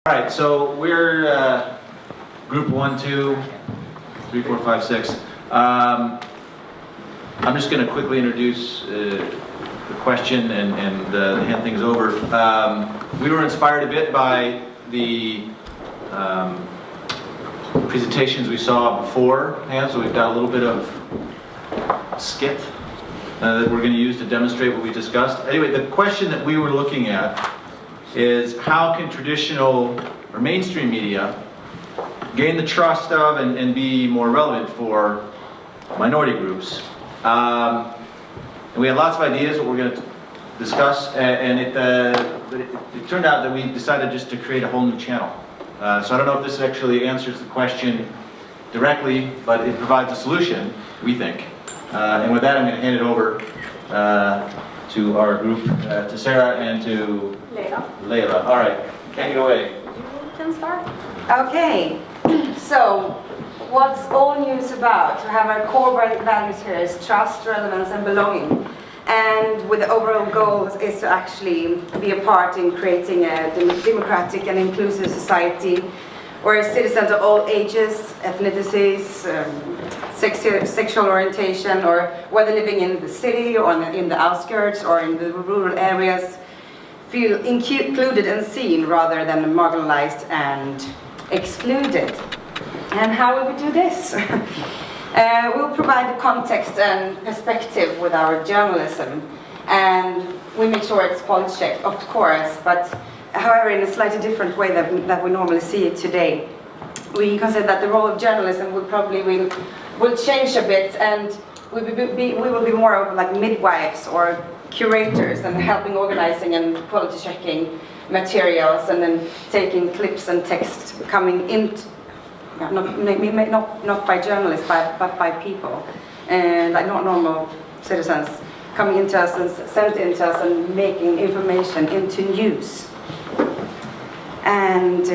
All right, so we're group 1, 2, 3, 4, 5, 6. I'm just going to quickly introduce the question and hand things over. We were inspired a bit by the presentations we saw beforehand, so we've got a little bit of skit that we're going to use to demonstrate what we discussed. Anyway, the question that we were looking at is how can traditional or mainstream media gain the trust of and be more relevant for minority groups. And we had lots of ideas that we're going to discuss, and it turned out that we decided just to create a whole new channel. So I don't know if this actually answers the question directly, but it provides a solution, we think. And with that, I'm going to hand it over to our group, to Sarah and to Leila. All right, take it away. You can start. Okay, so what's all news about? We have our core values here is trust, relevance, and belonging. And with the overall goal is to actually be a part in creating a democratic and inclusive society where citizens of all ages, ethnicities, sexual orientation, or whether living in the city or in the outskirts or in the rural areas, feel included and seen rather than marginalized and excluded. And how will we do this? We'll provide the context and perspective with our journalism, and we make sure it's quality checked, of course, but however in a slightly different way that we normally see it today. We consider that the role of journalism will change a bit, and we will be more of like midwives or curators and helping organizing and quality checking materials, and then taking clips and text coming in, not by journalists but by people, and like not normal citizens coming into us and sent into us and making information into news. And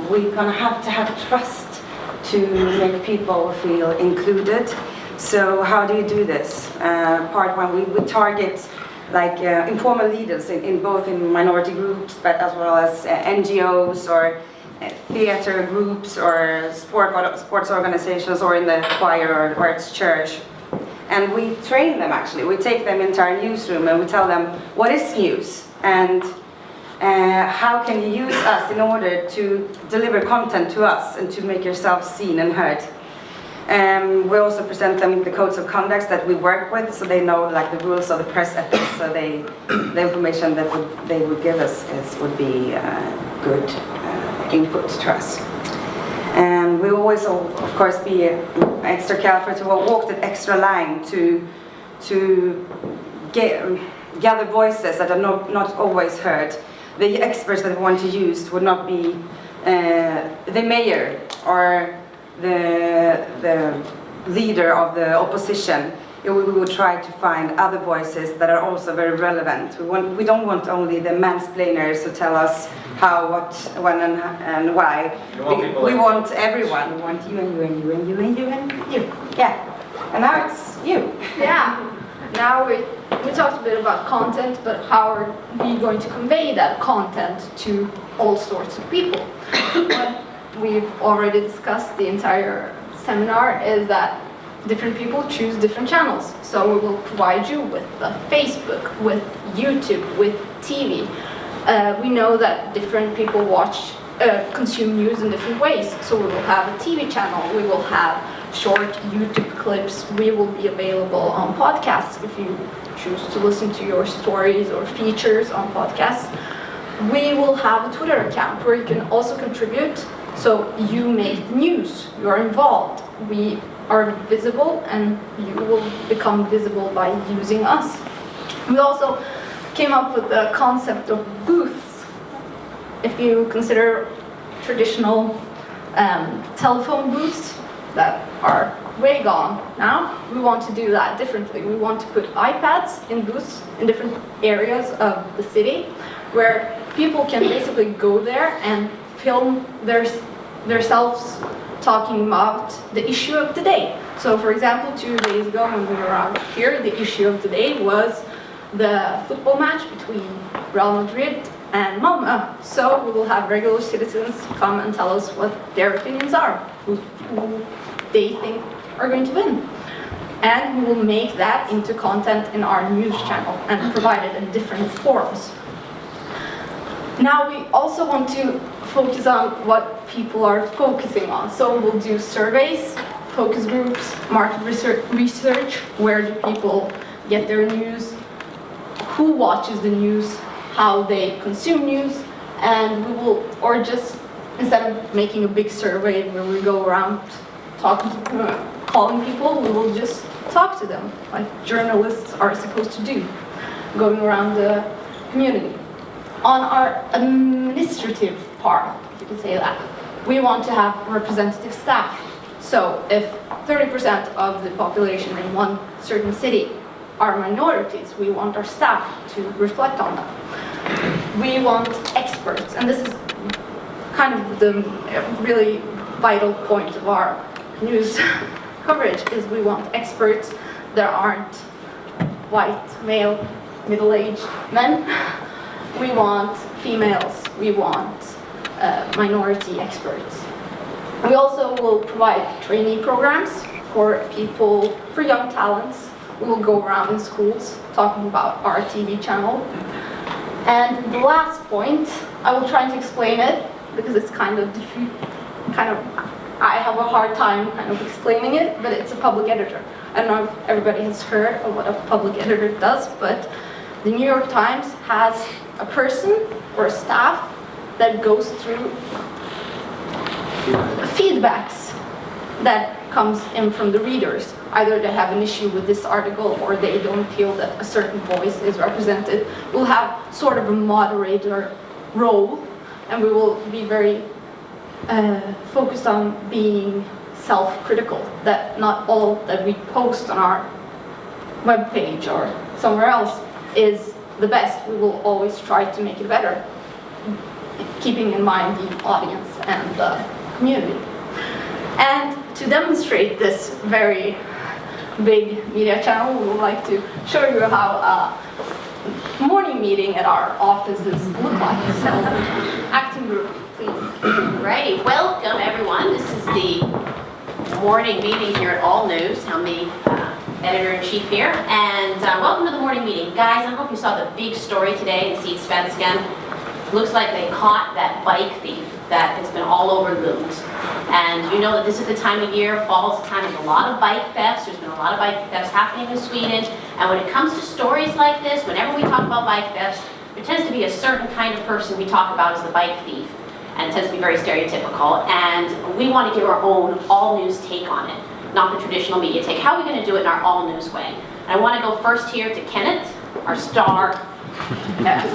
we're gonna have to have trust to make people feel included. So how do you do this? Part one, we target like informal leaders in both in minority groups, but as well as NGOs or theater groups or sports organizations, or in the choir or its church. And we train them actually. We take them into our newsroom and we tell them what is news and how can you use us in order to deliver content to us and to make yourself seen and heard. We also present them the codes of conduct that we work with, so they know like the rules of the press ethics, so the information that they would give us would be good input to us. And we always, of course, be extra careful to walk the extra line to gather voices that are not always heard. The experts that we want to use would not be the mayor or the leader of the opposition. We would try to find other voices that are also very relevant. We don't want only the mansplainers to tell us how, what, when, and why. We want everyone. We want you and you and you and you and you and you. Yeah. And now it's you. Yeah. Now we talked a bit about content, but how are we going to convey that content to all sorts of people? What we've already discussed the entire seminar is that different people choose different channels. So we will provide you with Facebook, with YouTube, with TV. We know that different people consume news in different ways. So we will have a TV channel, we will have short YouTube clips, we will be available on podcasts if you choose to listen to your stories or features on podcasts. We will have a Twitter account where you can also contribute, so you make the news, you're involved. We are visible and you will become visible by using us. We also came up with the concept of booths. If you consider traditional telephone booths that are way gone now, we want to do that differently. We want to put iPads in booths in different areas of the city where people can basically go there and film themselves talking about the issue of the day. So for example, 2 days ago when we were out here, the issue of the day was the football match between Real Madrid and Malmö. So we will have regular citizens come and tell us what their opinions are, who they think are going to win. And we will make that into content in our news channel and provide it in different forms. Now we also want to focus on what people are focusing on. So we'll do surveys, focus groups, market research, where do people get their news, who watches the news, how they consume news, and we will, or just instead of making a big survey where we go around talking to, calling people, we will just talk to them, like journalists are supposed to do, going around the community. On our administrative part, if you could say that, we want to have representative staff. So if 30% of the population in one certain city are minorities, we want our staff to reflect on that. We want experts, and this is kind of the really vital point of our news coverage, is we want experts that aren't white, male, middle-aged men. We want females, we want minority experts. We also will provide trainee programs for people, for young talents. We will go around in schools talking about our TV channel. And the last point, I will try to explain it because it's kind of I have a hard time kind of explaining it, but it's a public editor. I don't know if everybody has heard of what a public editor does, but the New York Times has a person or a staff that goes through feedbacks that comes in from the readers. Either they have an issue with this article or they don't feel that a certain voice is represented. We'll have sort of a moderator role, and we will be very focused on being self-critical, that not all that we post on our webpage or somewhere else is the best. We will always try to make it better, keeping in mind the audience and the community. And to demonstrate this very big media channel, we would like to show you how a morning meeting at our offices look like. So, acting group, please. Alrighty, welcome everyone. This is the morning meeting here at All News. I'm the editor-in-chief here, and welcome to the morning meeting. Guys, I hope you saw the big story today in Sydsvenskan. Looks like they caught that bike thief that has been all over the news. And you know that this is the time of year, fall is the time of a lot of bike thefts. There's been a lot of bike thefts happening in Sweden. And when it comes to stories like this, whenever we talk about bike thefts, there tends to be a certain kind of person we talk about as the bike thief. And it tends to be very stereotypical. And we want to give our own all-news take on it, not the traditional media take. How are we going to do it in our all-news way? And I want to go first here to Kenneth, our star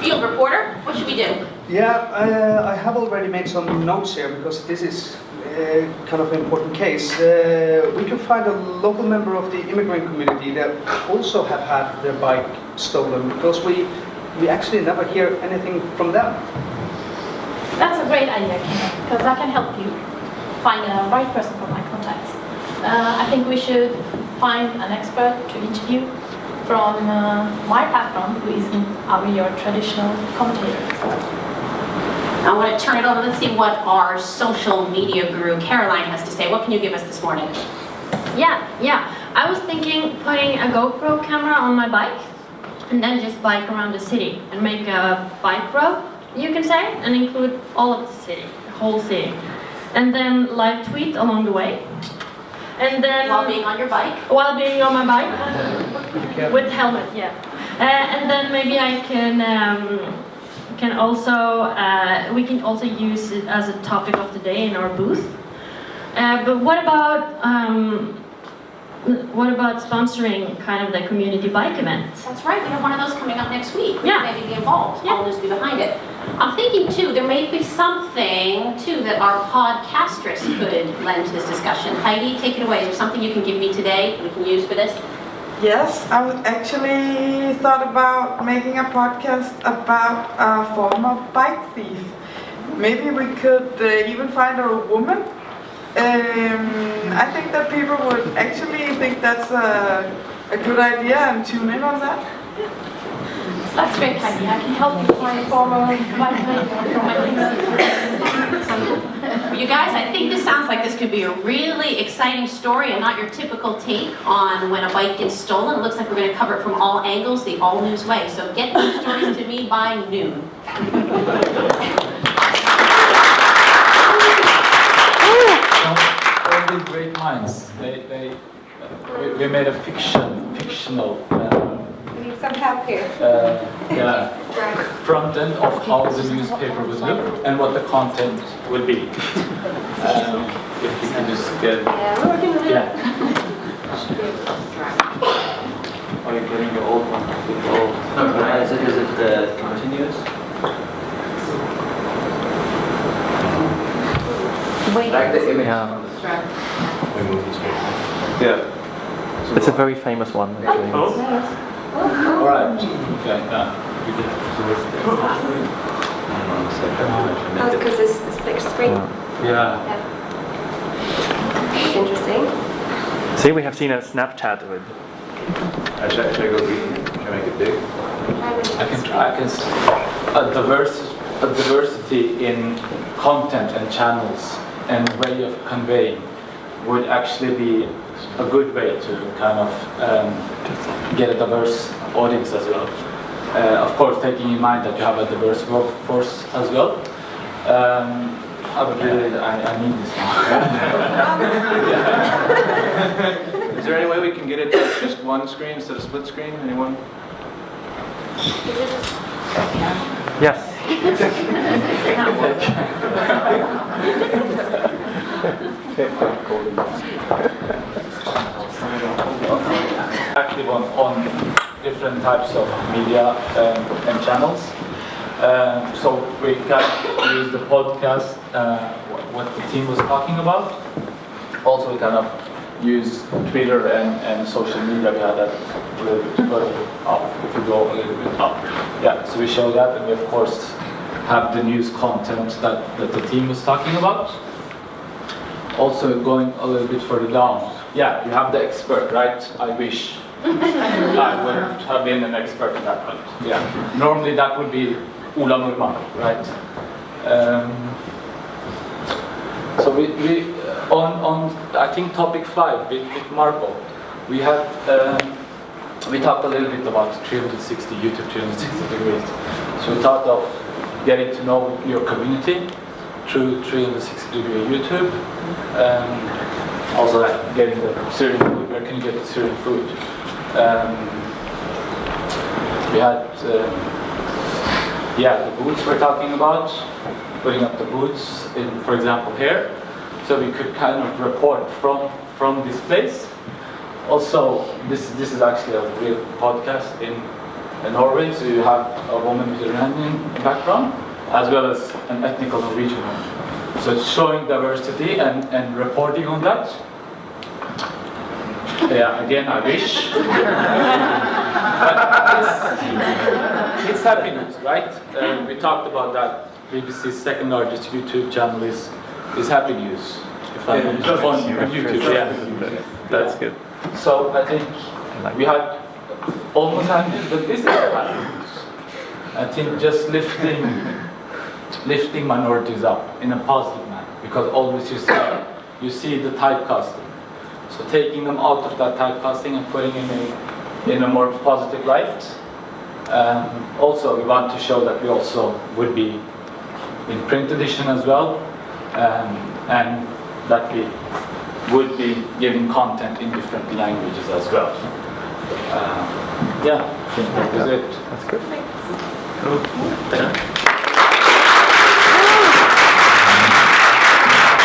field reporter. What should we do? Yeah, I have already made some notes here because this is kind of an important case. We can find a local member of the immigrant community that also have had their bike stolen because we actually never hear anything from them. That's a great idea, Kenneth, because I can help you find the right person for my contacts. I think we should find an expert to interview from my platform, who isn't your traditional commentator. I want to turn it over. Let's see what our social media guru, Caroline, has to say. What can you give us this morning? Yeah. I was thinking putting a GoPro camera on my bike and then just bike around the city and make a bike road, you can say, and include all of the city, the whole city. And then live tweet along the way. And then While being on your bike? While being on my bike. With helmet, yeah. And then maybe I we can also use it as a topic of the day in our booth. But what about sponsoring kind of the community bike event? That's right, we have one of those coming up next week. Yeah. Maybe be involved, Yeah. All News be behind it. I'm thinking too, there may be something too that our podcastress could lend to this discussion. Heidi, take it away. Is there something you can give me today we can use for this? Yes, I actually thought about making a podcast about a former bike thief. Maybe we could even find a woman. I think that people would actually think that's a good idea and tune in on that. That's very kind. I can help you find former from my You guys, I think this sounds like this could be a really exciting story and not your typical take on when a bike gets stolen. It looks like we're going to cover it from all angles, the all news way. So get these stories to me by noon. All these great minds, we made a fictional We need some help here. front end of how the newspaper would look and what the content will be. If you can just get, yeah. Are you getting the old one? Is it continuous? Like the image. Yeah. It's a very famous one, actually. All right. Okay. Oh, because it's big screen. Yeah. It's interesting. See, we have seen a Snapchat of it. Should I go green? Should I make it big? I can try. A diversity in content and channels and way of conveying would actually be a good way to kind of get a diverse audience as well. Of course, taking in mind that you have a diverse workforce as well. I would really, I need this now. Is there any way we can get it to just one screen instead of split screen? Anyone? Yes. Active on different types of media and channels. So we can use the podcast, what the team was talking about. Also, we kind of use Twitter and social media. We had that a little bit further up, if you go a little bit up. Yeah, so we show that, and we of course have the news content that the team was talking about. Also going a little bit further down. Yeah, you have the expert, right? I wish I would have been an expert in that, but yeah. Normally that would be Ola Nurman, right? So we on I think topic 5 with Marco, we had we talked a little bit about 360 YouTube 360 degrees. So we thought of getting to know your community through 360 degree YouTube. Also like getting the Syrian food. Where can you get the Syrian food? We had the booths we're talking about, putting up the booths in, for example, here, so we could kind of report from this place. Also, this is actually a real podcast in Norway, so you have a woman with a Iranian background as well as an ethnic Norwegian one. So it's showing diversity and reporting on that. Yeah, again, I wish. But it's happy news, right? We talked about that. BBC's second largest YouTube channel is Happy News. If I'm on YouTube, yeah. That's good. So I think we had almost happy news, but this is happy news. I think just lifting minorities up in a positive manner, because always you see the typecasting. So taking them out of that typecasting and putting them in a more positive light. Also, we want to show that we also would be in print edition as well, and that we would be giving content in different languages as well. Yeah, I think that is it. That's good. Cool.